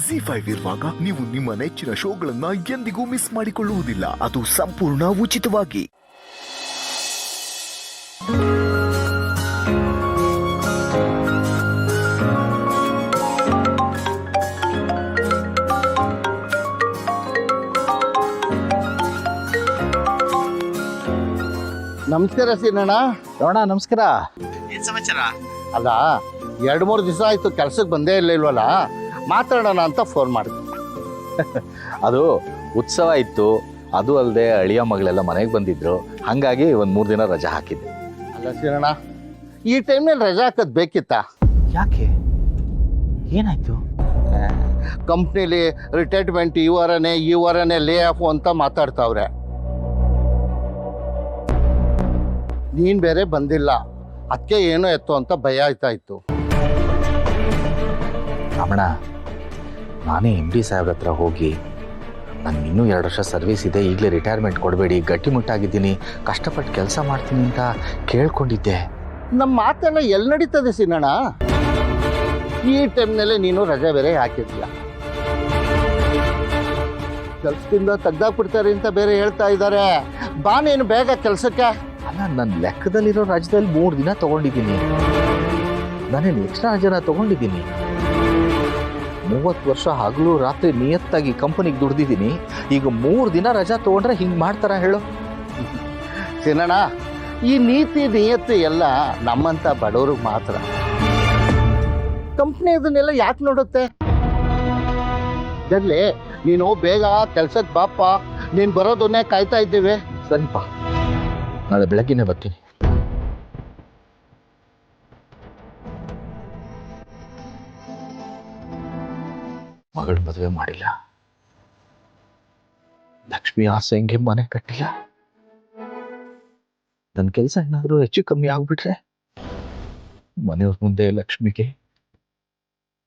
ZEE5 ಇರುವಾಗ ನೀವು ನಿಮ್ಮ ನೆಚ್ಚಿನ ಶೋಗಳನ್ನ ಎಂದಿಗೂ ಮಿಸ್ ಮಾಡಿಕೊಳ್ಳುವುದಿಲ್ಲ. ಅದು ಸಂಪೂರ್ಣ ಉಚಿತವಾಗಿ. ನಮಸ್ಕಾರ ಸೀನಣ್ಣ. ರಮಣ ನಮಸ್ಕಾರ. ಏನ್ ಸಮಾಚಾರ? ಅಲ್ಲ 2-3 ದಿವಸ ಆಯ್ತು ಕೆಲ್ಸಕ್ಕೆ ಬಂದೇ ಇಲ್ವಲ್ಲ, ಮಾತಾಡೋಣ ಅಂತ ಫೋನ್ ಮಾಡಿದೆ. ಅದು ಉತ್ಸವ ಇತ್ತು, ಅದು ಅಲ್ಲದೆ ಅಳಿಯ ಮಗಳೆಲ್ಲ ಮನೆಗೆ ಬಂದಿದ್ರು, ಹಾಗಾಗಿ ಒಂದು 3 ದಿನ ರಜಾ ಹಾಕಿದ್ದೆ. ಅಲ್ಲ ಸೀನಣ್ಣ, ಈ ಟೈಮ್ನಲ್ಲಿ ರಜಾ ಹಾಕೋದು ಬೇಕಿತ್ತಾ? ಯಾಕೆ, ಏನಾಯ್ತು? ಕಂಪ್ನಿಲಿ ರಿಟೈರ್ಮೆಂಟ್ ಈ ವಾರನೇ ಲೇ ಆಫ್ ಅಂತ ಮಾತಾಡ್ತಾವ್ರೆ. ನೀನ್ ಬೇರೆ ಬಂದಿಲ್ಲ, ಅದಕ್ಕೆ ಏನೋ ಎತ್ತು ಅಂತ ಭಯ ಆಯ್ತಾ ಇತ್ತು. ರಮಣ, ನಾನೇ MD ಸಾಹೇಬ್ರ ಹತ್ರ ಹೋಗಿ ನನಗೆ ಇನ್ನೂ 2 ವರ್ಷ ಸರ್ವಿಸ್ ಇದೆ, ಈಗಲೇ ರಿಟೈರ್ಮೆಂಟ್ ಕೊಡಬೇಡಿ, ಗಟ್ಟಿಮುಟ್ಟಾಗಿದ್ದೀನಿ, ಕಷ್ಟಪಟ್ಟು ಕೆಲಸ ಮಾಡ್ತೀನಿ ಅಂತ ಕೇಳ್ಕೊಂಡಿದ್ದೆ. ನಮ್ಮ ಮಾತೆಲ್ಲ ಎಲ್ಲಿ ನಡೀತದೆ ಸೀನಣ್ಣ? ಈ ಟೈಮ್ನಲ್ಲೇ ನೀನು ರಜೆ ಬೇರೆ ಹಾಕಿದ್ಯಾ, ಕೆಲ್ಸದಿಂದ ತೆಗ್ದಾಕ್ಬಿಡ್ತಾರೆ ಅಂತ ಬೇರೆ ಹೇಳ್ತಾ ಇದ್ದಾರೆ. ಬಾ ನೀನು ಬೇಗ ಕೆಲ್ಸಕ್ಕೆ. ಅಲ್ಲ, ನನ್ನ ಲೆಕ್ಕದಲ್ಲಿರೋ ರಾಜ್ಯದಲ್ಲಿ 3 ದಿನ ತೊಗೊಂಡಿದ್ದೀನಿ, ನಾನೇನು ಎಕ್ಸ್ಟ್ರಾ ರಜೆನ ತೊಗೊಂಡಿದ್ದೀನಿ. 30 ವರ್ಷ ಹಗಲು ರಾತ್ರಿ ನಿಯತ್ತಾಗಿ ಕಂಪನಿಗೆ ದುಡ್ದಿದ್ದೀನಿ, ಈಗ 3 ದಿನ ರಜಾ ತೊಗೊಂಡ್ರೆ ಹಿಂಗೆ ಮಾಡ್ತಾರ ಹೇಳು? ಸೀನಣ್ಣ, ಈ ನೀತಿ ನಿಯತ್ತು ಎಲ್ಲ ನಮ್ಮಂತ ಬಡವ್ರಿಗೆ ಮಾತ್ರ. ಕಂಪ್ನಿ ಇದನ್ನೆಲ್ಲ ಯಾಕೆ ನೋಡುತ್ತೆ? ಜರ್ಲಿ, ನೀನು ಬೇಗ ಕೆಲ್ಸಕ್ಕೆ ಬಾಪ, ನೀನು ಬರೋದನ್ನೇ ಕಾಯ್ತಾ ಇದ್ದೀವಿ. ಸರಿಪ, ನಾಳೆ ಬೆಳಗ್ಗೆನೇ ಬರ್ತೀನಿ. ಮಗಳ ಮದುವೆ ಮಾಡಿಲ್ಲ, ಲಕ್ಷ್ಮಿ ಆಸೆಂಗೆ ಮನೆ ಕಟ್ಟಿಲ್ಲ, ನನ್ನ ಕೆಲಸ ಏನಾದರೂ ಹೆಚ್ಚು ಕಮ್ಮಿ ಆಗ್ಬಿಟ್ರೆ ಮನೆಯವ್ರ ಮುಂದೆ ಲಕ್ಷ್ಮಿಗೆ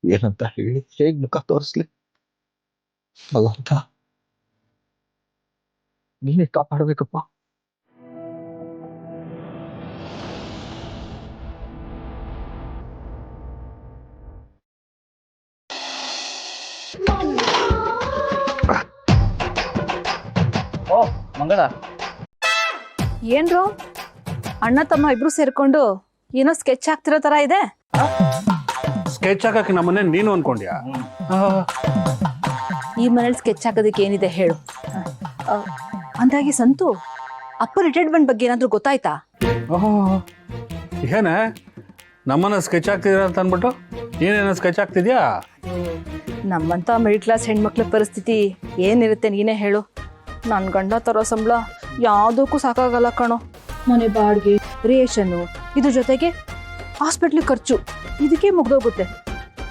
ಏನಂತ ಹೇಳಿ ಹೇಗ್ ಮುಖ ತೋರಿಸ್ಲಿ? ಭಗವಂತ, ನೀನೇ ಕಾಪಾಡಬೇಕಪ್ಪ. ಓ ಮಂಗಳ, ಏನ್ರು ಅಣ್ಣ ತಮ್ಮ ಇಬ್ರು ಸೇರ್ಕೊಂಡು ಏನೋ ಸ್ಕೆಚ್ ಹಾಕ್ತಿರೋ ತರ ಇದೆ. ಸ್ಕೆಚ್ ಹಾಕಕ್ಕೆ ನಮ್ಮನೆ ನೀನು ಅನ್ಕೊಂಡ್ಯಾ? ಈ ಮನೇಲಿ ಸ್ಕೆಚ್ ಹಾಕೋದಕ್ಕೆ ಏನಿದೆ ಹೇಳು. ಅಂದಾಗಿ ಸಂತು, ಅಪ್ಪ ರಿಟೈರ್ಮೆಂಟ್ ಬಗ್ಗೆ ಏನಾದ್ರೂ ಗೊತ್ತಾಯ್ತಾ? ಏನೇ ನಮ್ಮನ್ನ ಸ್ಕೆಚ್ ಹಾಕ್ತಿದ್ದೀರ ಅಂತ ಅಂದ್ಬಿಟ್ಟು ನೀನೇನೋ ಸ್ಕೆಚ್ ಹಾಕ್ತಿದ್ಯಾ? ನಮ್ಮಂತ ಮಿಡಿಲ್ ಕ್ಲಾಸ್ ಹೆಣ್ಮಕ್ಳ ಪರಿಸ್ಥಿತಿ ಏನಿರುತ್ತೆ ನೀನೇ ಹೇಳು. ನನ್ನ ಗಂಡ ತರೋ ಸಂಬಳ ಯಾವುದಕ್ಕೂ ಸಾಕಾಗಲ್ಲ ಕಣೋ. ಮನೆ ಬಾಡಿಗೆ, ರೇಷನ್ನು, ಇದ್ರ ಜೊತೆಗೆ ಹಾಸ್ಪಿಟ್ಲಿಗೆ ಖರ್ಚು, ಇದಕ್ಕೆ ಮುಗ್ದೋಗುತ್ತೆ.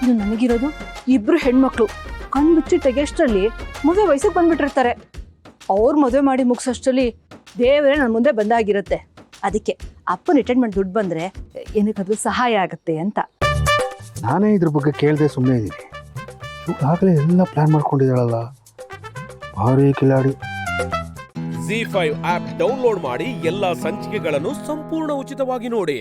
ಇದು ನನಗಿರೋದು 2 ಹೆಣ್ಮಕ್ಳು. ಕಣ್ಣು ಬಿಚ್ಚಿ ತೆಗೆಯಷ್ಟರಲ್ಲಿ ಮದುವೆ ವಯಸ್ಸಿಗೆ ಬಂದ್ಬಿಟ್ಟಿರ್ತಾರೆ. ಅವ್ರು ಮದುವೆ ಮಾಡಿ ಮುಗಿಸೋಷ್ಟರಲ್ಲಿ ದೇವರೇ ನನ್ನ ಮುಂದೆ ಬಂದಾಗಿರುತ್ತೆ. ಅದಕ್ಕೆ ಅಪ್ಪನ ರಿಟೈರ್ಮೆಂಟ್ ದುಡ್ಡು ಬಂದರೆ ಏನಕ್ಕಾದ್ರೂ ಸಹಾಯ ಆಗುತ್ತೆ ಅಂತ. ನಾನೇ ಇದ್ರ ಬಗ್ಗೆ ಕೇಳದೆ ಸುಮ್ಮನೆ ಇದ್ದೀನಿ. ಆಗಲೇ ಎಲ್ಲ ಪ್ಲಾನ್ ಮಾಡ್ಕೊಂಡಿದ್ದಾಳಲ್ಲ, ಭಾರಿ ಕಿಲಾಡಿ. ZEE5 ಆಪ್ ಡೌನ್ಲೋಡ್ ಮಾಡಿ ಎಲ್ಲಾ ಸಂಚಿಕೆಗಳನ್ನು ಸಂಪೂರ್ಣ ಉಚಿತವಾಗಿ ನೋಡಿ.